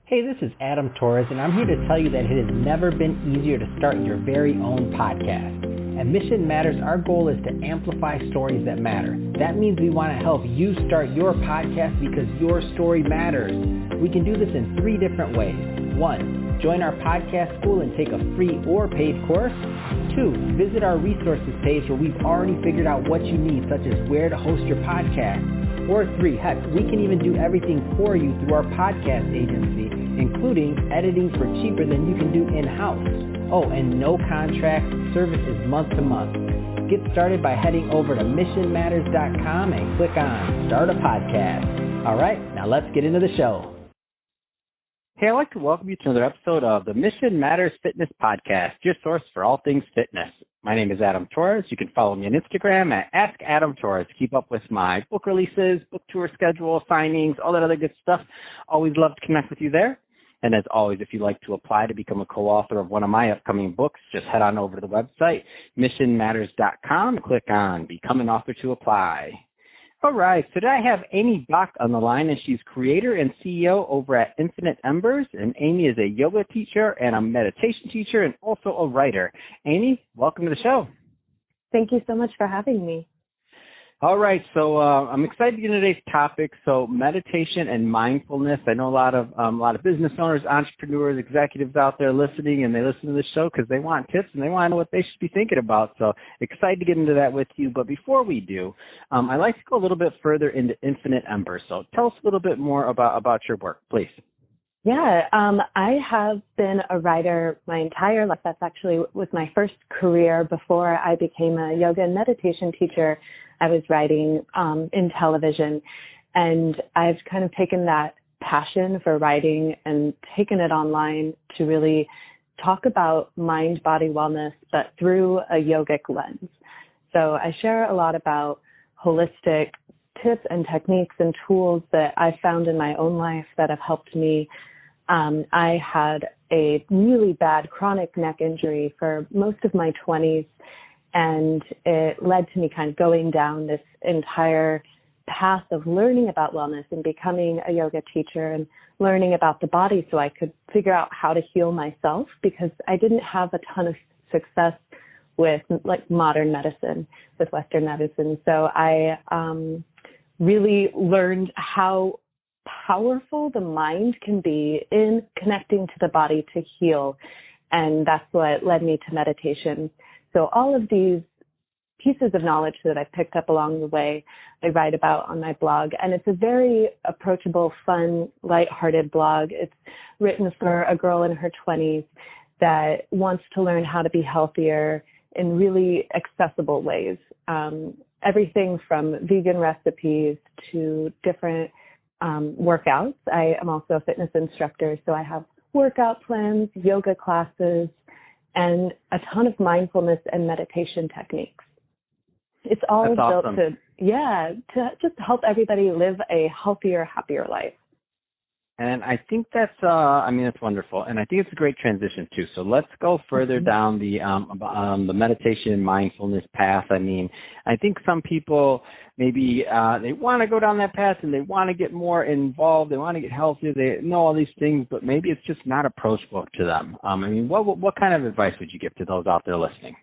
Hey, this is Adam Torres, and I'm here to tell you that it has never been easier to start your very own podcast. At Mission Matters, our goal is to amplify stories that matter. That means we want to help you start your podcast because your story matters. We can do this in 3 different ways. 1, join our podcast school and take a free or paid course. 2, visit our resources page where we've already figured out what you need, such as where to host your podcast. Or 3, heck, we can even do everything for you through our podcast agency, including editing for cheaper than you can do in-house. Oh, and no contract, service is month to month. Get started by heading over to missionmatters.com and click on Start a Podcast. All right, now let's get into the show. Hey, I'd like to welcome you to another episode of the Mission Matters Fitness Podcast, your source for all things fitness. My name is Adam Torres. You can follow me on Instagram at AskAdamTorres to keep up with my book releases, book tour schedule, signings, all that other good stuff. Always love to connect with you there. And as always, if you'd like to apply to become a co-author of one of my upcoming books, just head on over to the website, missionmatters.com, and click on Become an Author to apply. All right, so today I have Amy Baack on the line, and she's creator and CEO over at Infinite Embers. And Amy is a yoga teacher and a meditation teacher and also a writer. Amy, welcome to the show. Thank you so much for having me. All right, so I'm excited to get into today's topic. So meditation and mindfulness. I know a lot of business owners, entrepreneurs, executives out there listening, and they listen to the show because they want tips and they want to know what they should be thinking about. So excited to get into that with you. But before we do, I'd like to go a little bit further into Infinite Embers. So tell us a little bit more about your work, please. Yeah, I have been a writer my entire life. That's actually was my first career before I became a yoga and meditation teacher. I was writing in television, and I've kind of taken that passion for writing and taken it online to really talk about mind-body wellness, but through a yogic lens. So I share a lot about holistic tips and techniques and tools that I found in my own life that have helped me. I had a really bad chronic neck injury for most of my 20s, and it led to me kind of going down this entire path of learning about wellness and becoming a yoga teacher and learning about the body so I could figure out how to heal myself, because I didn't have a ton of success with like modern medicine, with Western medicine. So I really learned how powerful the mind can be in connecting to the body to heal. And that's what led me to meditation. So all of these pieces of knowledge that I've picked up along the way, I write about on my blog. And it's a very approachable, fun, lighthearted blog. It's written for a girl in her 20s that wants to learn how to be healthier in really accessible ways. Everything from vegan recipes to different workouts. I am also a fitness instructor, so I have workout plans, yoga classes, and a ton of mindfulness and meditation techniques. It's all That's built awesome. to just help everybody live a healthier, happier life. And I think that's wonderful. And I think it's a great transition too. So let's go further down the meditation and mindfulness path. I mean, I think some people maybe they want to go down that path and they want to get more involved. They want to get healthier. They know all these things, but maybe it's just not approachable to them. What kind of advice would you give to those out there listening?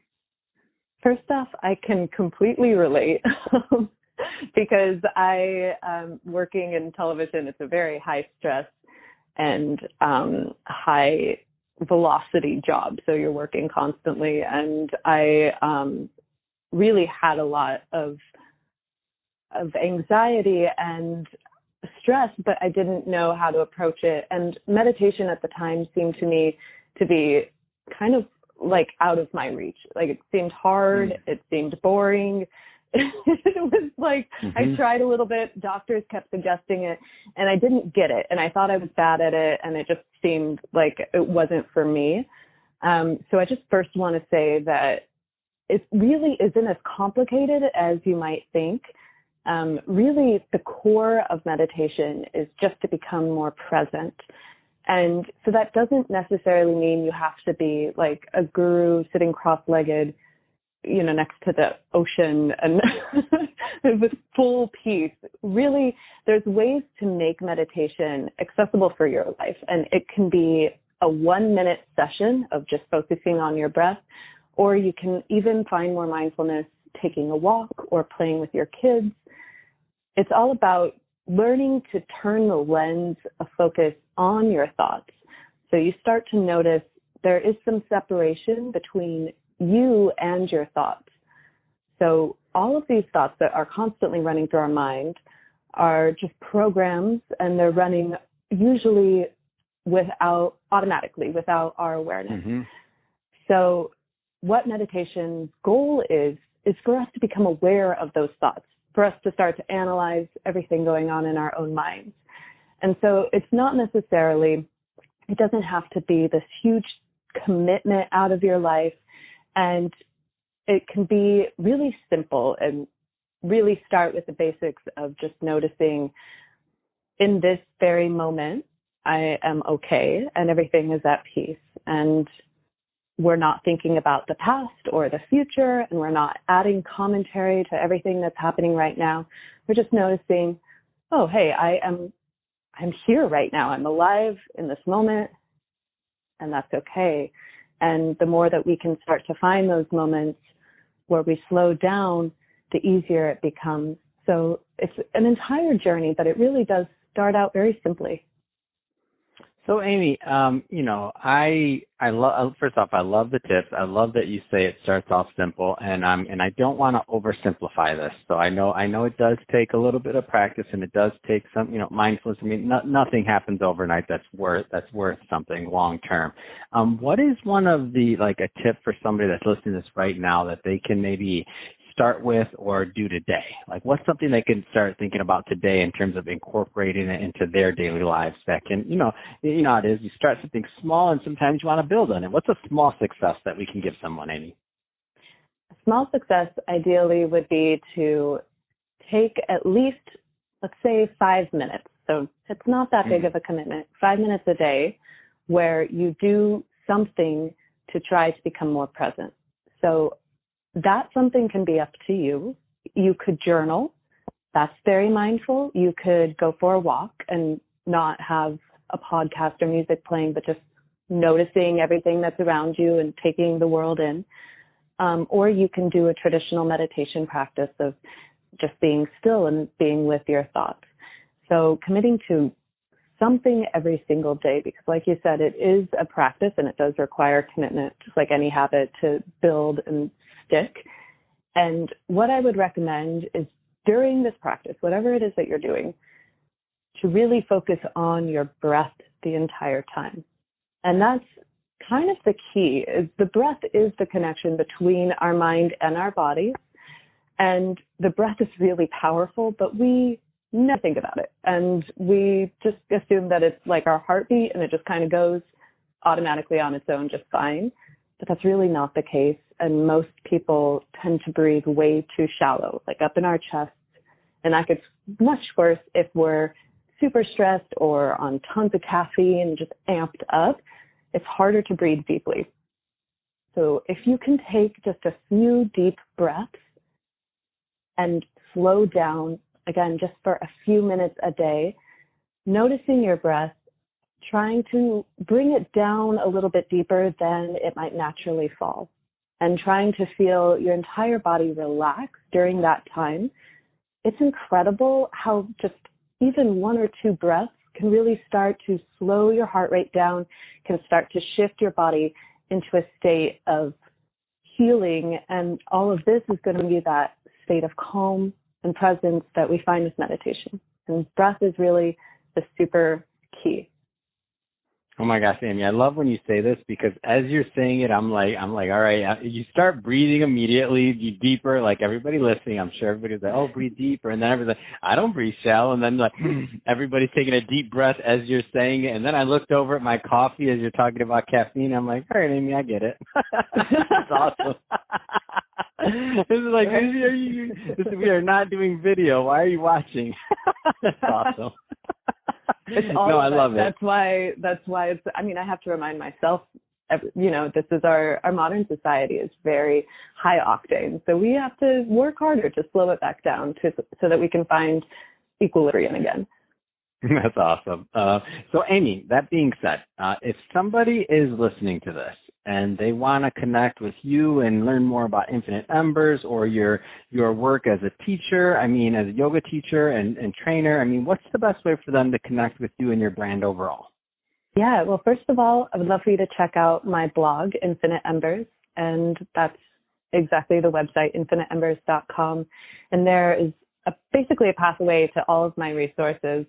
First off, I can completely relate. Because I working in television, it's a very high stress and high velocity job. So you're working constantly. And I really had a lot of anxiety and stress, but I didn't know how to approach it. And meditation at the time seemed to me to be kind of like out of my reach. Like it seemed hard. It seemed boring. It was like, I tried a little bit, doctors kept suggesting it, and I didn't get it. And I thought I was bad at it, and it just seemed like it wasn't for me. So I just first want to say that it really isn't as complicated as you might think. Really, the core of meditation is just to become more present. And so that doesn't necessarily mean you have to be like a guru sitting cross-legged next to the ocean and with full peace. Really, there's ways to make meditation accessible for your life. And it can be a 1-minute session of just focusing on your breath, or you can even find more mindfulness taking a walk or playing with your kids. It's all about learning to turn the lens of focus on your thoughts. So you start to notice there is some separation between you and your thoughts. So all of these thoughts that are constantly running through our mind are just programs, and they're running usually automatically without our awareness. Mm-hmm. So what meditation's goal is for us to become aware of those thoughts, for us to start to analyze everything going on in our own minds. And so it's not necessarily, it doesn't have to be this huge commitment out of your life. And it can be really simple and really start with the basics of just noticing in this very moment, I am okay and everything is at peace. And we're not thinking about the past or the future, and we're not adding commentary to everything that's happening right now. We're just noticing, oh, hey, I'm here right now. I'm alive in this moment, and that's okay. And the more that we can start to find those moments where we slow down, the easier it becomes. So it's an entire journey, but it really does start out very simply. So Amy, I love, first off, I love the tips. I love that you say it starts off simple, and I don't want to oversimplify this. So I know it does take a little bit of practice, and it does take some, mindfulness. I mean, nothing happens overnight that's worth something long term. What is one of the, like, a tip for somebody that's listening to this right now that they can maybe start with or do today? Like, what's something they can start thinking about today in terms of incorporating it into their daily lives that can, you know how it is, you start something small and sometimes you want to build on it. What's a small success that we can give someone, Amy? A small success ideally would be to take at least, let's say, 5 minutes. So it's not that big of a commitment, 5 minutes a day where you do something to try to become more present. So that something can be up to you. You could journal. That's very mindful. You could go for a walk and not have a podcast or music playing, but just noticing everything that's around you and taking the world in. Or you can do a traditional meditation practice of just being still and being with your thoughts. So committing to something every single day, because like you said, it is a practice and it does require commitment, just like any habit, to build and stick. And what I would recommend is during this practice, whatever it is that you're doing, to really focus on your breath the entire time. And that's kind of the key, is the breath is the connection between our mind and our body. And the breath is really powerful, but we never think about it. And we just assume that it's like our heartbeat and it just kind of goes automatically on its own just fine. But that's really not the case. And most people tend to breathe way too shallow, like up in our chest. And that gets much worse if we're super stressed or on tons of caffeine and just amped up. It's harder to breathe deeply. So if you can take just a few deep breaths and slow down, again, just for a few minutes a day, noticing your breath, trying to bring it down a little bit deeper than it might naturally fall, and trying to feel your entire body relax during that time. It's incredible how just even 1 or 2 breaths can really start to slow your heart rate down, can start to shift your body into a state of healing. And all of this is going to be that state of calm and presence that we find with meditation. And breath is really the super key. Oh my gosh, Amy, I love when you say this, because as you're saying it, I'm like, all right, you start breathing immediately, deeper, like everybody listening, I'm sure everybody's like, oh, breathe deeper. And then everybody's like, I don't breathe shallow. And then like everybody's taking a deep breath as you're saying it. And then I looked over at my coffee as you're talking about caffeine. I'm like, all right, Amy, I get it. That's awesome. This is like, we are not doing video. Why are you watching? That's awesome. It's all I love it. That's why it's, I mean, I have to remind myself this is our modern society is very high octane. So we have to work harder to slow it back down so that we can find equilibrium again. That's awesome. So Amy, that being said, if somebody is listening to this and they want to connect with you and learn more about Infinite Embers or your work as a teacher, as a yoga teacher and trainer, what's the best way for them to connect with you and your brand overall? Yeah, well, first of all, I would love for you to check out my blog, Infinite Embers, and that's exactly the website, infiniteembers.com. And there is basically a pathway to all of my resources,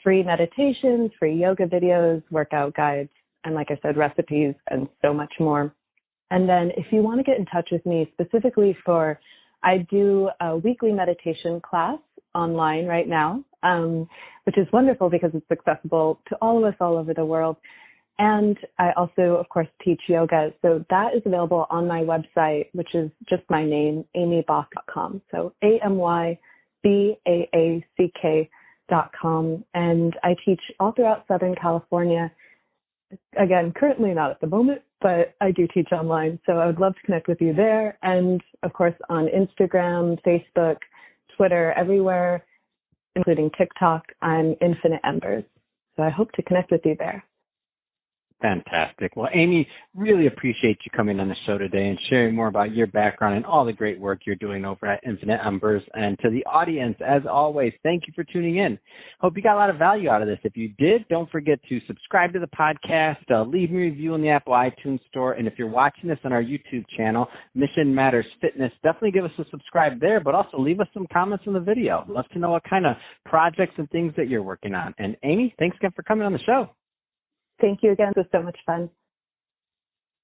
free meditations, free yoga videos, workout guides, and like I said, recipes and so much more. And then if you want to get in touch with me specifically I do a weekly meditation class online right now, which is wonderful because it's accessible to all of us all over the world. And I also, of course, teach yoga. So that is available on my website, which is just my name, amybaack.com. So AMYBAACK.com. And I teach all throughout Southern California. Again, currently not at the moment, but I do teach online. So I would love to connect with you there. And of course, on Instagram, Facebook, Twitter, everywhere, including TikTok, I'm Infinite Embers. So I hope to connect with you there. Fantastic. Well, Amy, really appreciate you coming on the show today and sharing more about your background and all the great work you're doing over at Infinite Embers. And to the audience, as always, thank you for tuning in. Hope you got a lot of value out of this. If you did, don't forget to subscribe to the podcast, leave me a review in the Apple iTunes Store. And if you're watching this on our YouTube channel, Mission Matters Fitness, definitely give us a subscribe there, but also leave us some comments on the video. Love to know what kind of projects and things that you're working on. And Amy, thanks again for coming on the show. Thank you again. It was so much fun.